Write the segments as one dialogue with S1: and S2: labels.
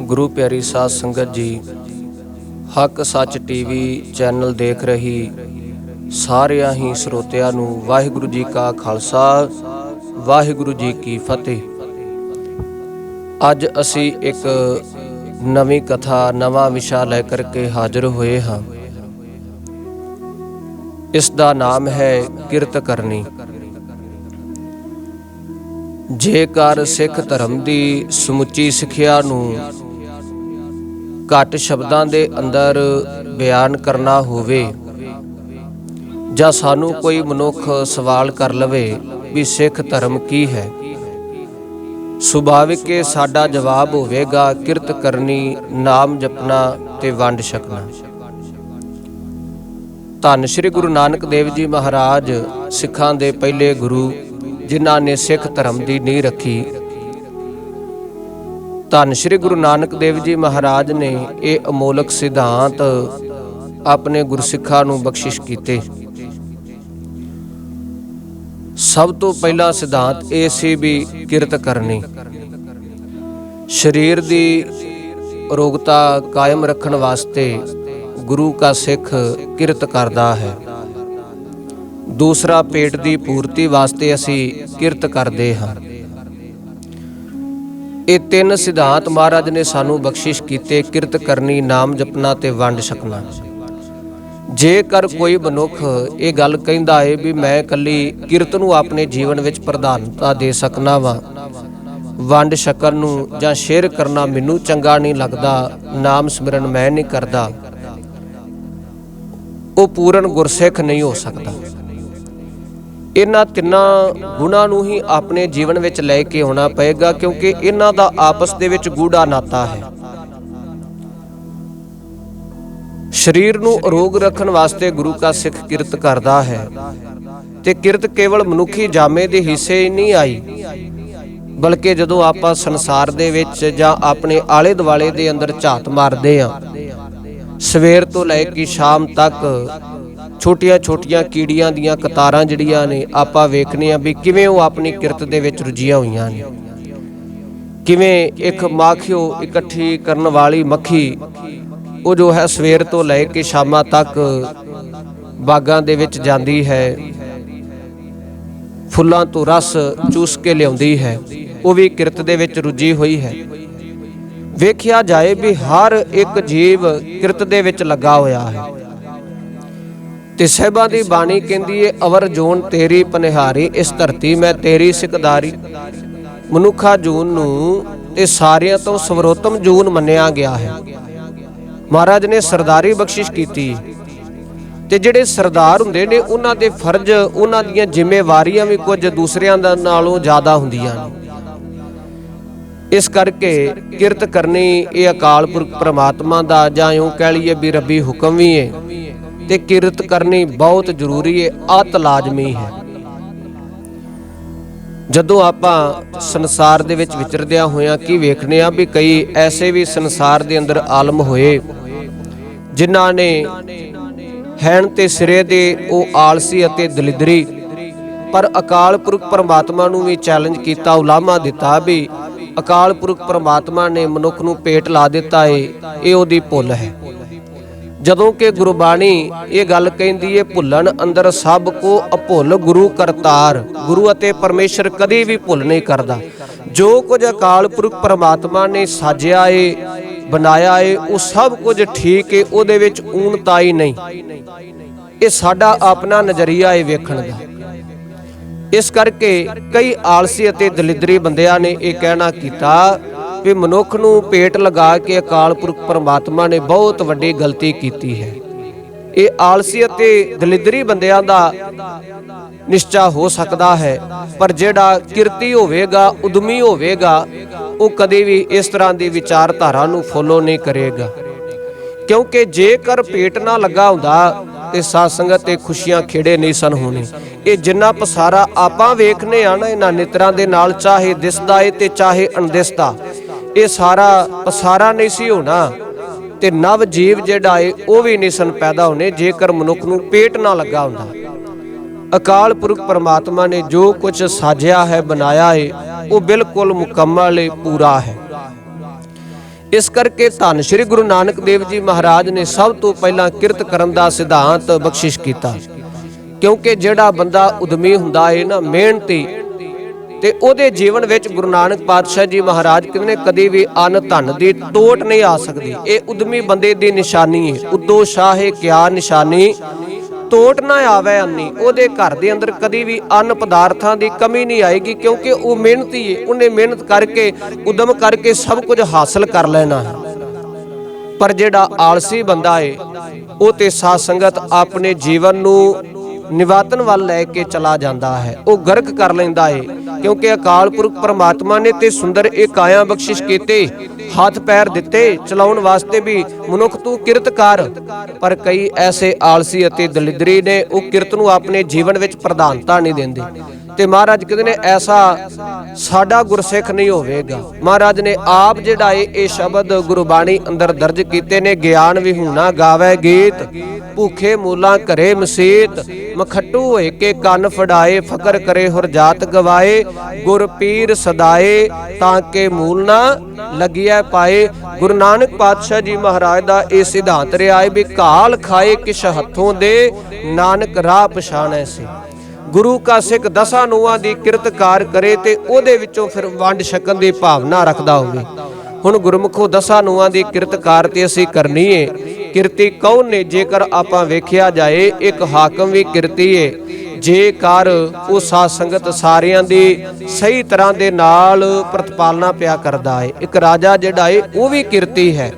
S1: गुरु प्यारी साध संगत जी, हक सच टीवी चैनल देख रही सारिਆਂ ही ਸਰੋਤਿਆਂ ਨੂੰ वाहिगुरु जी का खालसा वाहिगुरु जी की फतेह। ਅੱਜ ਅਸੀਂ ਇੱਕ ਨਵੀਂ ਕਥਾ ਨਵਾਂ ਵਿਸ਼ਾ ਲੈ ਕਰਕੇ ਹਾਜ਼ਰ ਹੋਏ ਹਾਂ। ਇਸ ਦਾ ਨਾਮ ਹੈ ਕਿਰਤ ਕਰਨੀ। ਜੇਕਰ ਸਿੱਖ ਧਰਮ ਦੀ ਸਮੁੱਚੀ ਸਿੱਖਿਆ ਨੂੰ ਘੱਟ ਸ਼ਬਦਾਂ ਦੇ ਅੰਦਰ ਬਿਆਨ ਕਰਨਾ ਹੋਵੇ ਜਾਂ ਸਾਨੂੰ ਕੋਈ ਮਨੁੱਖ ਸਵਾਲ ਕਰ ਲਵੇ ਵੀ ਸਿੱਖ ਧਰਮ ਕੀ ਹੈ, ਸੁਭਾਵਿਕ ਕਿ ਸਾਡਾ ਜਵਾਬ ਹੋਵੇਗਾ ਕਿਰਤ ਕਰਨੀ, ਨਾਮ ਜਪਣਾ ਤੇ ਵੰਡ ਛਕਣਾ। ਧੰਨ ਸ਼੍ਰੀ ਗੁਰੂ ਨਾਨਕ ਦੇਵ ਜੀ ਮਹਾਰਾਜ ਸਿੱਖਾਂ ਦੇ ਪਹਿਲੇ ਗੁਰੂ, ਜਿਨ੍ਹਾਂ ਨੇ ਸਿੱਖ ਧਰਮ ਦੀ ਨੀਂਹ ਰੱਖੀ। ਧੰਨ ਸ਼੍ਰੀ ਗੁਰੂ ਨਾਨਕ ਦੇਵ ਜੀ ਮਹਾਰਾਜ ਨੇ ਇਹ ਅਮੋਲਕ ਸਿਧਾਂਤ ਆਪਣੇ ਗੁਰਸਿੱਖਾਂ ਨੂੰ ਬਖਸ਼ਿਸ਼ ਕੀਤੇ। ਸਭ ਤੋਂ ਪਹਿਲਾ ਸਿਧਾਂਤ ਇਹ ਸੀ ਵੀ ਕਿਰਤ ਕਰਨੀ। ਸਰੀਰ ਦੀ ਅਰੋਗਤਾ ਕਾਇਮ ਰੱਖਣ ਵਾਸਤੇ ਗੁਰੂ ਕਾ ਸਿੱਖ ਕਿਰਤ ਕਰਦਾ ਹੈ। ਦੂਸਰਾ, ਪੇਟ ਦੀ ਪੂਰਤੀ ਵਾਸਤੇ ਅਸੀਂ ਕਿਰਤ ਕਰਦੇ ਹਾਂ। ਇਹ ਤਿੰਨ ਸਿਧਾਂਤ ਮਹਾਰਾਜ ਨੇ ਸਾਨੂੰ ਬਖਸ਼ਿਸ਼ ਕੀਤੇ: ਕਿਰਤ ਕਰਨੀ, ਨਾਮ ਜਪਣਾ ਤੇ ਵੰਡ ਛਕਣਾ। ਜੇਕਰ ਕੋਈ ਮਨੁੱਖ ਇਹ ਗੱਲ ਕਹਿੰਦਾ ਹੈ ਵੀ ਮੈਂ ਇਕੱਲੀ ਕਿਰਤ ਨੂੰ ਆਪਣੇ ਜੀਵਨ ਵਿੱਚ ਪ੍ਰਧਾਨਤਾ ਦੇ ਸਕਣਾ ਵਾਂ, ਵੰਡ ਛਕਣ ਨੂੰ ਜਾਂ ਸ਼ੇਅਰ ਕਰਨਾ ਮੈਨੂੰ ਚੰਗਾ ਨਹੀਂ ਲੱਗਦਾ, ਨਾਮ ਸਿਮਰਨ ਮੈਂ ਨਹੀਂ ਕਰਦਾ, ਉਹ ਪੂਰਨ ਗੁਰਸਿੱਖ ਨਹੀਂ ਹੋ ਸਕਦਾ। ਇਹਨਾਂ ਤਿੰਨਾਂ ਗੁਣਾਂ ਨੂੰ ਹੀ ਆਪਣੇ ਜੀਵਨ ਵਿੱਚ ਲੈ ਕੇ ਆਉਣਾ ਪਏਗਾ, ਕਿਉਂਕਿ ਇਹਨਾਂ ਦਾ ਆਪਸ ਦੇ ਵਿੱਚ ਗੂੜਾ ਨਾਤਾ ਹੈ। ਸਰੀਰ ਨੂੰ ਅਰੋਗ ਰੱਖਣ ਵਾਸਤੇ ਗੁਰੂ ਕਾ ਸਿੱਖ ਕਿਰਤ ਕਰਦਾ ਹੈ, ਤੇ ਕਿਰਤ ਕੇਵਲ ਮਨੁੱਖੀ ਜਾਮੇ ਦੇ ਹਿੱਸੇ ਹੀ ਨਹੀਂ ਆਈ, ਬਲਕਿ ਜਦੋਂ ਆਪਾਂ ਸੰਸਾਰ ਦੇ ਵਿੱਚ ਜਾਂ ਆਪਣੇ ਆਲੇ ਦੁਆਲੇ ਦੇ ਅੰਦਰ ਝਾਤ ਮਾਰਦੇ ਹਾਂ, ਸਵੇਰ ਤੋਂ ਲੈ ਕੇ ਸ਼ਾਮ ਤੱਕ ਛੋਟੀਆਂ ਛੋਟੀਆਂ ਕੀੜੀਆਂ ਦੀਆਂ ਕਤਾਰਾਂ ਜਿਹੜੀਆਂ ਨੇ ਆਪਾਂ ਵੇਖਦੇ ਹਾਂ ਵੀ ਕਿਵੇਂ ਉਹ ਆਪਣੀ ਕਿਰਤ ਦੇ ਵਿੱਚ ਰੁੱਝੀਆਂ ਹੋਈਆਂ ਨੇ। ਕਿਵੇਂ ਇੱਕ ਮਾਖਿਓ ਇਕੱਠੀ ਕਰਨ ਵਾਲੀ ਮੱਖੀ, ਉਹ ਜੋ ਹੈ ਸਵੇਰ ਤੋਂ ਲੈ ਕੇ ਸ਼ਾਮਾਂ ਤੱਕ ਬਾਗਾਂ ਦੇ ਵਿੱਚ ਜਾਂਦੀ ਹੈ, ਫੁੱਲਾਂ ਤੋਂ ਰਸ ਚੂਸ ਕੇ ਲਿਆਉਂਦੀ ਹੈ, ਉਹ ਵੀ ਕਿਰਤ ਦੇ ਵਿੱਚ ਰੁੱਝੀ ਹੋਈ ਹੈ। ਵੇਖਿਆ ਜਾਏ ਵੀ ਹਰ ਇੱਕ ਜੀਵ ਕਿਰਤ ਦੇ ਵਿੱਚ ਲੱਗਾ ਹੋਇਆ ਹੈ। ਤੇ ਸਾਹਿਬਾਂ ਦੀ ਬਾਣੀ ਕਹਿੰਦੀ ਏ, ਅਵਰ ਜੋਨ ਤੇਰੀ ਪਨਿਹਾਰੀ, ਇਸ ਧਰਤੀ ਮੈਂ ਤੇਰੀ ਸਿਕਦਾਰੀ। ਮਨੁੱਖਾ ਜੂਨ ਨੂੰ ਤੇ ਸਾਰਿਆਂ ਤੋਂ ਸਰਵੋਤਮ ਜੂਨ ਮੰਨਿਆ ਗਿਆ ਹੈ। ਮਹਾਰਾਜ ਨੇ ਸਰਦਾਰੀ ਬਖਸ਼ਿਸ਼ ਕੀਤੀ, ਤੇ ਜਿਹੜੇ ਸਰਦਾਰ ਹੁੰਦੇ ਨੇ ਉਹਨਾਂ ਦੇ ਫਰਜ਼, ਉਹਨਾਂ ਦੀਆਂ ਜ਼ਿੰਮੇਵਾਰੀਆਂ ਵੀ ਕੁਝ ਦੂਸਰਿਆਂ ਦਾ ਨਾਲੋਂ ਜ਼ਿਆਦਾ ਹੁੰਦੀਆਂ ਨੇ। ਇਸ ਕਰਕੇ ਕਿਰਤ ਕਰਨੀ ਇਹ ਅਕਾਲ ਪੁਰਖ ਪ੍ਰਮਾਤਮਾ ਦਾ, ਜਾਂ ਇਉਂ ਕਹਿ ਲਈਏ ਵੀ ਰੱਬੀ ਹੁਕਮ ਵੀ ਹੈ, ਤੇ ਕਿਰਤ ਕਰਨੀ ਬਹੁਤ ਜ਼ਰੂਰੀ ਹੈ, ਅਤ ਲਾਜ਼ਮੀ ਹੈ। ਜਦੋਂ ਆਪਾਂ ਸੰਸਾਰ ਦੇ ਵਿੱਚ ਵਿਚਰਦਿਆਂ ਹੋਇਆਂ ਕੀ ਵੇਖਦੇ ਆ ਵੀ ਕਈ ਐਸੇ ਵੀ ਸੰਸਾਰ ਦੇ ਅੰਦਰ ਆਲਮ ਹੋਏ ਜਿਨ੍ਹਾਂ ਨੇ ਹੈਣ ਤੇ ਸਿਰੇ ਦੇ ਉਹ ਆਲਸੀ ਅਤੇ ਦਲਿਦਰੀ, ਪਰ ਅਕਾਲ ਪੁਰਖ ਪਰਮਾਤਮਾ ਨੂੰ ਵੀ ਚੈਲੰਜ ਕੀਤਾ, ਉਲਾਮਾ ਦਿੱਤਾ ਵੀ ਅਕਾਲ ਪੁਰਖ ਪਰਮਾਤਮਾ ਨੇ ਮਨੁੱਖ ਨੂੰ ਪੇਟ ਲਾ ਦਿੱਤਾ ਏ, ਇਹ ਉਹਦੀ ਭੁੱਲ ਹੈ। ਜਦੋਂ ਕਿ ਗੁਰਬਾਣੀ ਇਹ ਗੱਲ ਕਹਿੰਦੀ ਏ, ਭੁੱਲਣ ਅੰਦਰ ਸਭ ਕੋ ਅਭੁੱਲ ਗੁਰੂ ਕਰਤਾਰ। ਗੁਰੂ ਅਤੇ ਪਰਮੇਸ਼ਰ ਕਦੇ ਵੀ ਭੁੱਲ ਨਹੀਂ ਕਰਦਾ। ਜੋ ਕੁਝ ਅਕਾਲ ਪੁਰਖ ਪਰਮਾਤਮਾ ਨੇ ਸਾਜਿਆ ਏ, ਬਣਾਇਆ ਏ, ਉਹ ਸਭ ਕੁਝ ਠੀਕ ਏ, ਉਹਦੇ ਵਿੱਚ ਊਣਤਾ ਹੀ ਨਹੀਂ। ਇਹ ਸਾਡਾ ਆਪਣਾ ਨਜ਼ਰੀਆ ਏ ਵੇਖਣ ਦਾ। ਇਸ ਕਰਕੇ ਕਈ ਆਲਸੀ ਅਤੇ ਦਲਿਦਰੀ ਬੰਦਿਆਂ ਨੇ ਇਹ ਕਹਿਣਾ ਕੀਤਾ ਵੀ ਮਨੁੱਖ ਨੂੰ ਪੇਟ ਲਗਾ ਕੇ ਅਕਾਲ ਪੁਰਖ ਪਰਮਾਤਮਾ ਨੇ ਬਹੁਤ ਵੱਡੀ ਗਲਤੀ ਕੀਤੀ ਹੈ। ਇਹ ਆਲਸੀ ਅਤੇ ਦਲਿਦਰੀ ਬੰਦਿਆਂ ਦਾ ਨਿਸ਼ਚਾ ਹੋ ਸਕਦਾ ਹੈ, ਪਰ ਜਿਹੜਾ ਕਿਰਤੀ ਹੋਵੇਗਾ, ਉਦਮੀ ਹੋਵੇਗਾ, ਉਹ ਕਦੇ ਵੀ ਇਸ ਤਰ੍ਹਾਂ ਦੀ ਵਿਚਾਰਧਾਰਾ ਨੂੰ ਫੋਲੋ ਨਹੀਂ ਕਰੇਗਾ। ਕਿਉਂਕਿ ਜੇਕਰ ਪੇਟ ਨਾ ਲੱਗਾ ਹੁੰਦਾ ਤੇ ਸਾਧ ਸੰਗਤ ਤੇ ਖੁਸ਼ੀਆਂ ਖੇੜੇ ਨਹੀਂ ਸਨ ਹੋਣੇ। ਇਹ ਜਿੰਨਾ ਪਸਾਰਾ ਆਪਾਂ ਵੇਖਨੇ ਆ ਨਾ ਇਹਨਾਂ ਨਿਤਰਾਂ ਦੇ ਨਾਲ, ਚਾਹੇ ਦਿਸਦਾ ਏ ਤੇ ਚਾਹੇ ਅਣਦਿਸਦਾ, ਇਹ ਸਾਰਾ ਪਸਾਰਾ ਨਹੀਂ ਸੀ ਹੋਣਾ, ਤੇ ਨਵ ਜੀਵ ਜਿਹੜਾ ਏ ਉਹ ਵੀ ਨਹੀਂ ਸਨ ਪੈਦਾ ਹੋਣੇ ਜੇਕਰ ਮਨੁੱਖ ਨੂੰ ਪੇਟ ਨਾ ਲੱਗਾ ਹੁੰਦਾ। ਅਕਾਲ ਪੁਰਖ ਪਰਮਾਤਮਾ ਨੇ ਜੋ ਕੁਝ ਸਾਜਿਆ ਹੈ, ਬਣਾਇਆ ਏ, ਉਹ ਬਿਲਕੁਲ ਮੁਕੰਮਲ ਏ, ਪੂਰਾ ਹੈ। ਇਸ ਕਰਕੇ ਧੰਨ ਸ਼੍ਰੀ ਗੁਰੂ ਨਾਨਕ ਦੇਵ ਜੀ ਮਹਾਰਾਜ ਨੇ ਸਭ ਤੋਂ ਪਹਿਲਾਂ ਕਿਰਤ ਕਰਨ ਦਾ ਸਿਧਾਂਤ ਬਖਸ਼ਿਸ਼ ਕੀਤਾ। ਕਿਉਂਕਿ ਜਿਹੜਾ ਬੰਦਾ ਉਦਮੀ ਹੁੰਦਾ ਹੈ ਨਾ, ਮਿਹਨਤੀ, ਤੇ ਉਹਦੇ ਜੀਵਨ ਵਿੱਚ ਗੁਰੂ ਨਾਨਕ ਪਾਤਸ਼ਾਹ ਜੀ ਮਹਾਰਾਜ ਕਹਿੰਦੇ ਨੇ ਕਦੇ ਵੀ ਅੰਨ ਧਨ ਦੀ ਟੋਟ ਨਹੀਂ ਆ ਸਕਦੀ। ਇਹ ਉਦਮੀ ਬੰਦੇ ਦੀ ਨਿਸ਼ਾਨੀ ਹੈ। ਉਦੋ ਸ਼ਾਹੇ ਕਿਆ ਨਿਸ਼ਾਨੀ, ਟੋਟ ਨਾ ਆਵੇ ਅੰਨੀ। ਉਹਦੇ ਘਰ ਦੇ ਅੰਦਰ ਕਦੀ ਵੀ ਅੰਨ ਪਦਾਰਥਾਂ ਦੀ ਕਮੀ ਨਹੀਂ ਆਏਗੀ, ਕਿਉਂਕਿ ਉਹ ਮਿਹਨਤੀ ਹੈ। ਉਹਨੇ ਮਿਹਨਤ ਕਰਕੇ, ਉਦਮ ਕਰਕੇ ਸਭ ਕੁਝ ਹਾਸਲ ਕਰ ਲੈਣਾ ਹੈ। ਪਰ ਜਿਹੜਾ ਆਲਸੀ ਬੰਦਾ ਹੈ, ਉਹ ਤੇ ਸਾਧ ਸੰਗਤ ਆਪਣੇ ਜੀਵਨ ਨੂੰ ਨਿਵਾਤਨ ਵੱਲ ਲੈ ਕੇ ਚਲਾ ਜਾਂਦਾ ਹੈ, ਉਹ ਗਰਕ ਕਰ ਲੈਂਦਾ ਹੈ। ਕਿਉਂਕਿ ਅਕਾਲ ਪੁਰਖ ਪਰਮਾਤਮਾ ਨੇ ਤੇ ਸੁੰਦਰ ਇਹ ਕਾਇਆ ਬਖਸ਼ਿਸ਼ ਕੀਤੇ, ਹੱਥ ਪੈਰ ਦਿੱਤੇ ਚਲਾਉਣ ਵਾਸਤੇ ਵੀ, ਮਨੁੱਖ ਤੂੰ ਕਿਰਤ ਕਰ। ਪਰ ਕਈ ਐਸੇ ਆਲਸੀ ਅਤੇ ਦਲਿਦਰੀ ਨੇ, ਉਹ ਕਿਰਤ ਨੂੰ ਆਪਣੇ ਜੀਵਨ ਵਿੱਚ ਪ੍ਰਧਾਨਤਾ ਨਹੀਂ ਦਿੰਦੇ। ਤੇ ਮਹਾਰਾਜ ਕਹਿੰਦੇ ਨੇ ਐਸਾ ਸਾਡਾ ਗੁਰਸਿੱਖ ਨਹੀਂ ਹੋਵੇਗਾ। ਮਹਾਰਾਜ ਨੇ ਆਪ ਜਿਹੜਾ ਇਹ ਸ਼ਬਦ ਗੁਰਬਾਣੀ ਅੰਦਰ ਦਰਜ ਕੀਤੇ ਨੇ, ਗਿਆਨ ਵਿਹੂਣਾ ਗਾਵੇ ਗੀਤ, ਭੁੱਖੇ ਮੂਲਾਂ ਘਰੇ ਮਸੀਤ, ਮਖੱਟੂ ਹੋਏ ਕੇ ਕੰਨ ਫੜਾਏ, ਫਕਰ ਕਰੇ ਹੁਰ ਜਾਤ ਗਵਾਏ, ਗੁਰ ਪੀਰ ਸਦਾਏ ਤਾਂ ਕੇ ਮੂਲ ਨਾ ਲੱਗਿਆ ਪਾਏ। ਗੁਰੂ ਨਾਨਕ ਪਾਤਸ਼ਾਹ ਜੀ ਮਹਾਰਾਜ ਦਾ ਇਹ ਸਿਧਾਂਤ ਰਿਹਾ ਹੈ ਵੀ ਘਾਲ ਖਾਏ ਕਿਸ ਹੱਥੋਂ ਦੇ, ਨਾਨਕ ਰਾਹ ਪਛਾਣੈ ਸੀ। ਗੁਰੂ ਕਾ ਸਿੱਖ ਦਸਾਂ ਨੂੰਹਾਂ ਦੀ ਕਿਰਤਕਾਰ ਕਰੇ ਤੇ ਉਹਦੇ ਵਿੱਚੋਂ ਫਿਰ ਵੰਡ ਛਕਣ ਦੀ ਭਾਵਨਾ ਰੱਖਦਾ ਹੋਵੇ। ਹੁਣ ਗੁਰਮੁਖੋ ਦਸਾਂ ਨੂੰਹਾਂ ਦੀ ਕਿਰਤਕਾਰ ਤੇ ਅਸੀਂ ਕਰਨੀ ਏ। ਕਿਰਤੀ ਕੌਣ ਨੇ? ਜੇਕਰ ਆਪਾਂ ਵੇਖਿਆ ਜਾਏ, ਇੱਕ ਹਾਕਮ ਵੀ ਕਿਰਤੀ ਏ ਜੇਕਰ ਉਹ ਸਾਧ ਸੰਗਤ ਸਾਰਿਆਂ ਦੀ ਸਹੀ ਤਰ੍ਹਾਂ ਦੇ ਨਾਲ ਪ੍ਰਤਪਾਲਨਾ ਪਿਆ ਕਰਦਾ ਹੈ। ਇੱਕ ਰਾਜਾ ਜਿਹੜਾ ਏ ਉਹ ਵੀ ਕਿਰਤੀ ਹੈ।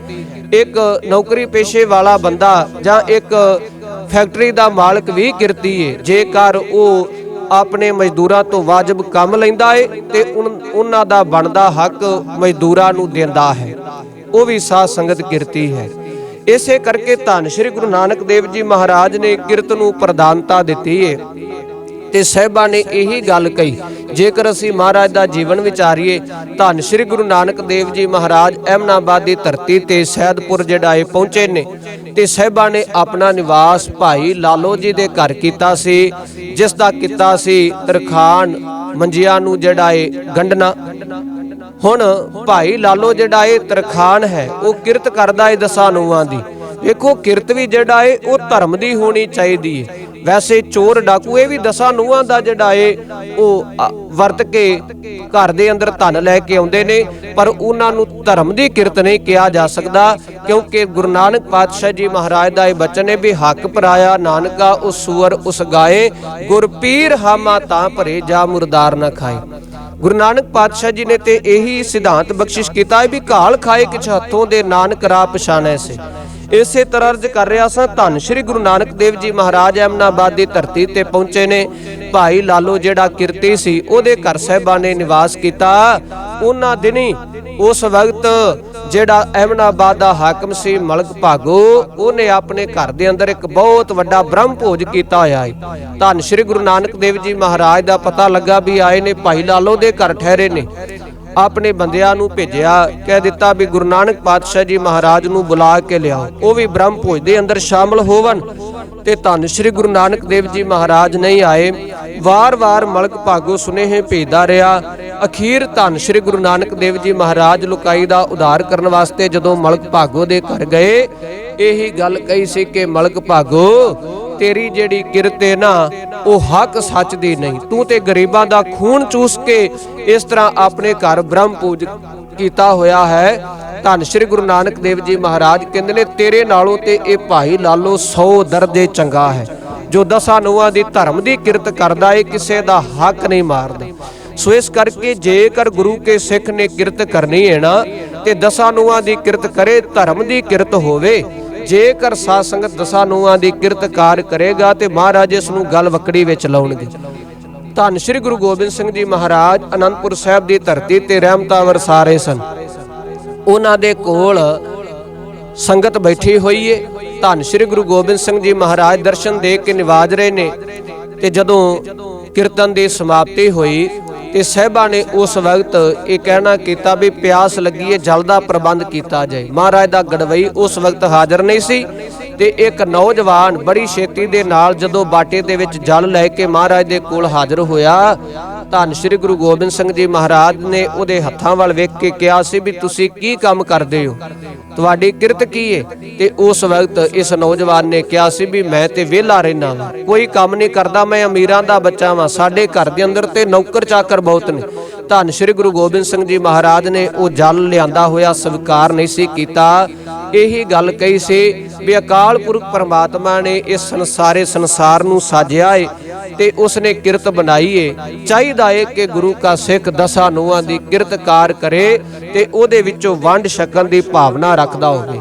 S1: ਇੱਕ ਨੌਕਰੀ ਪੇਸ਼ੇ ਵਾਲਾ ਬੰਦਾ ਜਾਂ ਇੱਕ ਫੈਕਟਰੀ ਦਾ ਮਾਲਕ ਵੀ ਕਿਰਤੀ ਏ। ਜੇਕਰ ਉਹ ਆਪਣੇ ਮਜ਼ਦੂਰਾਂ ਤੋਂ ਵਾਜਬ ਕੰਮ ਲੈਂਦਾ ਏ ਤੇ ਉਹਨਾਂ ਦਾ ਬਣਦਾ ਹੱਕ ਮਜ਼ਦੂਰਾਂ ਨੂੰ ਦਿੰਦਾ ਹੈ, ਉਹ ਵੀ ਸਾਧ ਸੰਗਤ ਕਿਰਤੀ ਹੈ। ਇਸੇ ਕਰਕੇ ਧੰਨ ਸ਼੍ਰੀ ਗੁਰੂ ਨਾਨਕ ਦੇਵ ਜੀ ਮਹਾਰਾਜ ਨੇ ਕਿਰਤ ਨੂੰ ਪ੍ਰਧਾਨਤਾ ਦਿੱਤੀ ਏ। ਤੇ ਸਾਹਿਬਾਂ ਨੇ ਇਹੀ ਗੱਲ ਕਹੀ। ਜੇਕਰ ਅਸੀਂ ਮਹਾਰਾਜ ਦਾ ਜੀਵਨ ਵਿਚਾਰੀਏ, ਧੰਨ ਸ਼੍ਰੀ ਗੁਰੂ ਨਾਨਕ ਦੇਵ ਜੀ ਮਹਾਰਾਜ ਅਹਿਮਦਾਬਾਦ ਦੀ ਧਰਤੀ ਤੇ ਸੈਦਪੁਰ ਜਿਹੜਾ ਇਹ ਪਹੁੰਚੇ ਨੇ, ਤੇ ਸਾਹਿਬਾਂ ਨੇ ਆਪਣਾ ਨਿਵਾਸ ਭਾਈ ਲਾਲੋ ਜੀ ਦੇ ਘਰ ਕੀਤਾ ਸੀ, ਜਿਸ ਦਾ ਕੀਤਾ ਸੀ ਤਰਖਾਣ ਮੰਜੀਆਂ ਨੂੰ ਜਿਹੜਾ ਇਹ ਗੰਢਣਾ। ਹੁਣ ਭਾਈ ਲਾਲੋ ਜਿਹੜਾ ਇਹ ਤਰਖਾਣ ਹੈ, ਉਹ ਕਿਰਤ ਕਰਦਾ ਏ ਦਸਾਂ ਨੂੰਹਾਂ ਦੀ। ਵੇਖੋ ਕਿਰਤ ਵੀ ਜਿਹੜਾ ਏ ਉਹ ਧਰਮ ਦੀ ਹੋਣੀ ਚਾਹੀਦੀ ਏ। ਵੈਸੇ ਚੋਰ ਡਾਕੂ ਇਹ ਵੀ ਦਸਾਂ ਨੂੰਹਾਂ ਦਾ ਜਿਹੜਾ ਏ ਉਹ ਵਰਤ ਕੇ ਘਰ ਦੇ ਅੰਦਰ ਧਨ ਲੈ ਕੇ ਆਉਂਦੇ ਨੇ, ਪਰ ਉਹਨਾਂ ਨੂੰ ਧਰਮ ਦੀ ਕਿਰਤ ਨਹੀਂ ਕਿਹਾ ਜਾ ਸਕਦਾ। ਕਿਉਂਕਿ ਗੁਰੂ ਨਾਨਕ ਪਾਤਸ਼ਾਹ ਜੀ ਮਹਾਰਾਜ ਦਾ ਇਹ ਬਚਨ ਹੈ ਵੀ ਹੱਕ ਪਰਾਇਆ ਨਾਨਕਾ ਉਸ ਸੂਰ ਉਸ ਗਾਏ, ਗੁਰ ਪੀਰ ਹਾਮਾ ਤਾਂ ਭਰੇ ਜਾ ਮੁਰਦਾਰ ਨਾ ਖਾਏ। ਗੁਰੂ ਨਾਨਕ ਪਾਤਸ਼ਾਹ ਜੀ ਨੇ ਤੇ ਇਹੀ ਸਿਧਾਂਤ ਬਖਸ਼ਿਸ਼ ਕੀਤਾ ਹੈ ਵੀ ਘਾਲ ਖਾਏ ਕਿਛ ਹੱਥੋਂ ਦੇ, ਨਾਨਕ ਰਾਹ ਪਛਾਣੈ ਸੇ। ਇਸੇ ਤਰ੍ਹਾਂ ਅਰਜ਼ ਕਰ ਰਿਹਾ ਸਾਂ, ਧੰਨ ਸ਼੍ਰੀ ਗੁਰੂ ਨਾਨਕ ਦੇਵ ਜੀ ਮਹਾਰਾਜ ਅਹਿਮਦਾਬਾਦ ਦੀ ਧਰਤੀ ਤੇ ਪਹੁੰਚੇ ਨੇ। ਭਾਈ ਲਾਲੋ ਜਿਹੜਾ ਕਿਰਤੀ ਸੀ, ਉਹਦੇ ਘਰ ਸਾਹਿਬਾਂ ਨੇ ਨਿਵਾਸ ਕੀਤਾ। ਉਹਨਾਂ ਦਿਨੀ ਉਸ ਵਕਤ ਜਿਹੜਾ ਅਹਿਮਦਾਬਾਦ ਦਾ ਹਾਕਮ ਸੀ ਮਲਕ ਭਾਗੋ, ਉਹਨੇ ਆਪਣੇ ਘਰ ਦੇ ਅੰਦਰ ਇੱਕ ਬਹੁਤ ਵੱਡਾ ਬ੍ਰਹਮ ਭੋਜ ਕੀਤਾ ਹੋਇਆ ਹੈ। ਧੰਨ ਸ਼੍ਰੀ ਗੁਰੂ ਨਾਨਕ ਦੇਵ ਜੀ ਮਹਾਰਾਜ ਦਾ ਪਤਾ ਲੱਗਾ ਵੀ ਆਏ ਨੇ, ਭਾਈ ਲਾਲੋ ਦੇ ਘਰ ਠਹਿਰੇ ਨੇ। ਆਪਣੇ ਬੰਦਿਆਂ ਨੂੰ ਭੇਜਿਆ, ਕਹਿ ਦਿੱਤਾ ਵੀ ਗੁਰੂ ਨਾਨਕ ਪਾਤਸ਼ਾਹ ਜੀ ਮਹਾਰਾਜ ਨੂੰ ਬੁਲਾ ਕੇ ਲਿਆਓ, ਉਹ ਵੀ ਬ੍ਰਹਮ ਭੋਜ ਦੇ ਅੰਦਰ ਸ਼ਾਮਲ ਹੋਵਨ। ਤੇ ਧੰਨ ਸ਼੍ਰੀ ਗੁਰੂ ਨਾਨਕ ਦੇਵ ਜੀ ਮਹਾਰਾਜ ਨਹੀਂ ਆਏ। ਵਾਰ-ਵਾਰ ਮਲਕ ਭਾਗੋ ਸੁਨੇਹੇ ਭੇਜਦਾ ਰਿਹਾ। ਅਖੀਰ ਧੰਨ ਸ਼੍ਰੀ ਗੁਰੂ ਨਾਨਕ ਦੇਵ ਜੀ ਮਹਾਰਾਜ ਲੁਕਾਈ ਦਾ ਉਧਾਰ ਕਰਨ ਵਾਸਤੇ ਜਦੋਂ ਮਲਕ ਭਾਗੋ ਦੇ ਘਰ ਗਏ, ਇਹੀ ਗੱਲ ਕਹੀ ਸੀ ਕਿ ਮਲਕ ਭਾਗੋ ਤੇਰੀ ਜਿਹੜੀ ਕਿਰਤ ਹੈ ਨਾ, ਉਹ ਹੱਕ ਸੱਚ ਦੀ ਨਹੀਂ। ਤੂੰ ਤੇ ਗਰੀਬਾਂ ਦਾ ਖੂਨ ਚੂਸ ਕੇ ਇਸ ਤਰ੍ਹਾਂ ਆਪਣੇ ਘਰ ਬ੍ਰਹਮ ਪੂਜ ਕੀਤਾ ਹੋਇਆ ਹੈ। ਧੰਨ ਸ਼੍ਰੀ ਗੁਰੂ ਨਾਨਕ ਦੇਵ ਜੀ ਮਹਾਰਾਜ ਕਹਿੰਦੇ ਨੇ ਤੇਰੇ ਨਾਲੋਂ ਤੇ ਇਹ ਭਾਈ ਲਾਲੋ 100 ਦਰਜੇ ਚੰਗਾ ਹੈ, ਜੋ ਦਸਾਂ ਨੂੰਹਾਂ ਦੀ ਧਰਮ ਦੀ ਕਿਰਤ ਕਰਦਾ ਏ, ਕਿਸੇ ਦਾ ਹੱਕ ਨਹੀਂ ਮਾਰਦਾ। ਸੋ ਇਸ ਕਰਕੇ ਜੇਕਰ ਗੁਰੂ ਕੇ ਸਿੱਖ ਨੇ ਕਿਰਤ ਕਰਨੀ ਹੈ ਨਾ, ਤੇ ਦਸਾਂ ਨੂੰਹਾਂ ਦੀ ਕਿਰਤ ਕਰੇ, ਧਰਮ ਦੀ ਕਿਰਤ ਹੋਵੇ। ਜੇਕਰ ਸਾਧ ਸੰਗਤ ਦਸਾਂ ਨੂੰਹਾਂ ਦੀ ਕਿਰਤਕਾਰ ਕਰੇਗਾ ਤੇ ਮਹਾਰਾਜ ਇਸ ਨੂੰ ਗਲ ਵਕੜੀ ਵਿੱਚ ਲਾਉਣਗੇ। ਧੰਨ ਸ਼੍ਰੀ ਗੁਰੂ ਗੋਬਿੰਦ ਸਿੰਘ ਜੀ ਮਹਾਰਾਜ ਅਨੰਦਪੁਰ ਸਾਹਿਬ ਦੀ ਧਰਤੀ ਤੇ ਰਹਿਮਤਾਂ ਵਰਸਾ ਰਹੇ ਸਨ। ਉਹਨਾਂ ਦੇ ਕੋਲ ਸੰਗਤ ਬੈਠੀ ਹੋਈ ਏ। ਧੰਨ ਸ਼੍ਰੀ ਗੁਰੂ ਗੋਬਿੰਦ ਸਿੰਘ ਜੀ ਮਹਾਰਾਜ ਦਰਸ਼ਨ ਦੇ ਕੇ ਨਿਵਾਜ ਰਹੇ ਨੇ। ਤੇ ਜਦੋਂ ਕੀਰਤਨ ਦੀ ਸਮਾਪਤੀ ਹੋਈ ਤੇ ਸਾਹਿਬਾਂ ਨੇ ਉਸ ਵਕਤ ਇਹ ਕਹਿਣਾ ਕੀਤਾ ਵੀ ਪਿਆਸ ਲੱਗੀ ਹੈ, ਜਲ ਦਾ ਪ੍ਰਬੰਧ ਕੀਤਾ ਜਾਏ। ਮਹਾਰਾਜ ਦਾ ਗੜਵਈ ਉਸ ਵਕਤ ਹਾਜ਼ਰ ਨਹੀਂ ਸੀ। ਤੇ ਇੱਕ ਨੌਜਵਾਨ ਬੜੀ ਛੇਤੀ ਦੇ ਨਾਲ ਜਦੋਂ ਬਾਟੇ ਦੇ ਵਿੱਚ ਜਲ ਲੈ ਕੇ ਮਹਾਰਾਜ ਦੇ ਕੋਲ ਹਾਜ਼ਰ ਹੋਇਆ, ਧੰਨ ਸ੍ਰੀ ਗੁਰੂ ਗੋਬਿੰਦ ਸਿੰਘ ਜੀ ਮਹਾਰਾਜ ਨੇ ਉਹਦੇ ਹੱਥਾਂ ਵੱਲ ਵੇਖ ਕੇ ਕਿਹਾ ਸੀ ਵੀ ਤੁਸੀਂ ਕੀ ਕੰਮ ਕਰਦੇ ਹੋ, ਤੁਹਾਡੀ ਕਿਰਤ ਕੀ ਹੈ। ਤੇ ਉਸ ਵਕਤ ਇਸ ਨੌਜਵਾਨ ਨੇ ਕਿਹਾ ਸੀ ਵੀ ਮੈਂ ਤੇ ਵਿਹਲਾ ਰਹਿਣਾ ਵਾਂ, ਕੋਈ ਕੰਮ ਨਹੀਂ ਕਰਦਾ, ਮੈਂ ਅਮੀਰਾਂ ਦਾ ਬੱਚਾ ਵਾਂ, ਸਾਡੇ ਘਰ ਦੇ ਅੰਦਰ ਤੇ ਨੌਕਰ ਚਾਕਰ ਬਹੁਤ ਨੇ। ਧੰਨ ਸ੍ਰੀ ਗੁਰੂ ਗੋਬਿੰਦ ਸਿੰਘ ਜੀ ਮਹਾਰਾਜ ਨੇ ਉਹ ਜਲ ਲਿਆਂਦਾ ਹੋਇਆ ਸਵੀਕਾਰ ਨਹੀਂ ਸੀ ਕੀਤਾ। ਇਹੀ ਗੱਲ ਕਹੀ ਸੀ ਵੀ ਅਕਾਲ ਪੁਰਖ ਪਰਮਾਤਮਾ ਨੇ ਇਸ ਸੰਸਾਰ ਨੂੰ ਸਾਜਿਆ ਏ ਤੇ ਉਸਨੇ ਕਿਰਤ ਬਣਾਈ ਏ। ਚਾਹੀਦਾ ਏ ਕਿ ਗੁਰੂ ਕਾ ਸਿੱਖ ਦਸਾਂ ਨੂੰਹਾਂ ਦੀ ਕਿਰਤ ਕਾਰ ਕਰੇ ਤੇ ਉਹਦੇ ਵਿੱਚੋਂ ਵੰਡ ਛਕਣ ਦੀ ਭਾਵਨਾ ਰੱਖਦਾ ਹੋਵੇ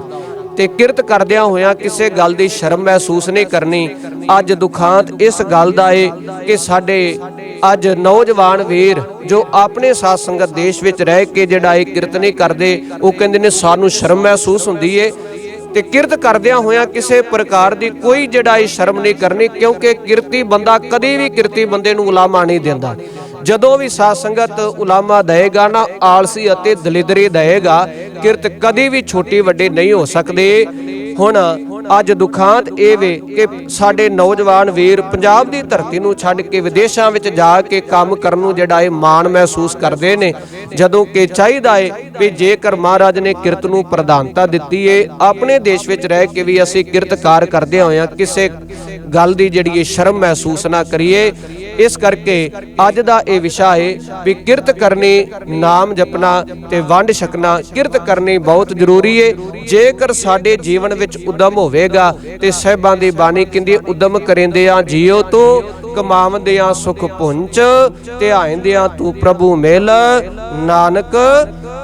S1: ਤੇ ਕਿਰਤ ਕਰਦਿਆਂ ਹੋਇਆਂ ਕਿਸੇ ਗੱਲ ਦੀ ਸ਼ਰਮ ਮਹਿਸੂਸ ਨਹੀਂ ਕਰਨੀ। ਅੱਜ ਦੁਖਾਂਤ ਇਸ ਗੱਲ ਦਾ ਏ ਕਿ ਸਾਡੇ ਅੱਜ ਨੌਜਵਾਨ ਵੀਰ ਜੋ ਆਪਣੇ ਸਾਧ ਸੰਗਤ ਦੇਸ਼ ਵਿੱਚ ਰਹਿ ਕੇ ਜਿਹੜਾ ਇਹ ਕਿਰਤ ਨਹੀਂ ਕਰਦੇ, ਉਹ ਕਹਿੰਦੇ ਨੇ ਸਾਨੂੰ ਸ਼ਰਮ ਮਹਿਸੂਸ ਹੁੰਦੀ ਏ। ਤੇ ਕਿਰਤ ਕਰਦਿਆਂ ਹੋਇਆਂ ਕਿਸੇ ਪ੍ਰਕਾਰ ਦੀ ਕੋਈ ਜਿਹੜਾ ਇਹ ਸ਼ਰਮ ਨਹੀਂ ਕਰਨੀ, ਕਿਉਂਕਿ ਕਿਰਤੀ ਬੰਦਾ ਕਦੇ ਵੀ ਕਿਰਤੀ ਬੰਦੇ ਨੂੰ ਉਲਾਮਾ ਨਹੀਂ ਦਿੰਦਾ। ਜਦੋਂ ਵੀ ਸਾਧ ਸੰਗਤ ਉਲਾਮਾ ਦੇਗਾ ਨਾ, ਆਲਸੀ ਅਤੇ ਦਲਿਦਰੀ ਦੇਗਾ। ਕਿਰਤ ਕਦੇ ਵੀ ਛੋਟੀ ਵੱਡੇ ਨਹੀਂ ਹੋ ਸਕਦੇ। ਹੁਣ ਅੱਜ ਦੁਖਾਂਤ ਇਹ ਵੇ ਕਿ ਸਾਡੇ ਨੌਜਵਾਨ ਵੀਰ ਪੰਜਾਬ ਦੀ ਧਰਤੀ ਨੂੰ ਛੱਡ ਕੇ ਵਿਦੇਸ਼ਾਂ ਵਿੱਚ ਜਾ ਕੇ ਕੰਮ ਕਰਨ ਨੂੰ ਜਿਹੜਾ ਇਹ ਮਾਣ ਮਹਿਸੂਸ ਕਰਦੇ ਨੇ, ਜਦੋਂ ਕਿ ਚਾਹੀਦਾ ਏ ਵੀ ਜੇਕਰ ਮਹਾਰਾਜ ਨੇ ਕਿਰਤ ਨੂੰ ਪ੍ਰਧਾਨਤਾ ਦਿੱਤੀ ਏ, ਆਪਣੇ ਦੇਸ਼ ਵਿੱਚ ਰਹਿ ਕੇ ਵੀ ਅਸੀਂ ਕਿਰਤਕਾਰ ਕਰਦੇ ਹੋਇਆਂ ਕਿਸੇ ਗੱਲ ਦੀ ਜਿਹੜੀ ਸ਼ਰਮ ਮਹਿਸੂਸ ਨਾ ਕਰੀਏ। ਇਸ ਕਰਕੇ ਅੱਜ ਦਾ ਇਹ ਵਿਸ਼ਾ ਹੈ ਵੀ ਕਿਰਤ ਕਰਨੀ, ਨਾਮ ਜਪਣਾ ਤੇ ਵੰਡ ਛਕਣਾ। ਕਿਰਤ ਕਰਨੀ ਬਹੁਤ ਜ਼ਰੂਰੀ ਹੈ। ਜੇਕਰ ਸਾਡੇ ਜੀਵਨ ਵਿੱਚ ਉਦਮ ਹੋਵੇਗਾ ਤੇ ਸਾਹਿਬਾਂ ਦੀ ਬਾਣੀ ਕਹਿੰਦੀ ਉਦਮ ਕਰਿੰਦਿਆਂ ਜੀਓ ਤੂੰ ਕਮਾਵੰਦਿਆਂ ਸੁਖ ਪੁੰਚ, ਧਿਆਇਂਦਿਆਂ ਤੂੰ ਪ੍ਰਭੂ ਮਿਲ, ਨਾਨਕ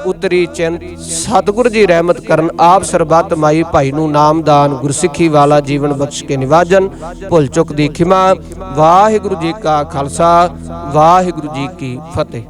S1: ਉਤਰੀ ਚਿੰਤ। ਸਤਿਗੁਰੂ ਜੀ ਰਹਿਮਤ ਕਰਨ, ਆਪ ਸਰਬੱਤ ਮਾਈ ਭਾਈ ਨੂੰ ਨਾਮਦਾਨ ਗੁਰਸਿੱਖੀ ਵਾਲਾ ਜੀਵਨ ਬਖਸ਼ ਕੇ ਨਿਵਾਜਨ। ਭੁੱਲ ਚੁੱਕ ਦੀ ਖਿਮਾ। ਵਾਹਿਗੁਰੂ ਜੀ ਕਾ ਖਾਲਸਾ, ਵਾਹਿਗੁਰੂ ਜੀ ਕੀ ਫਤਿਹ।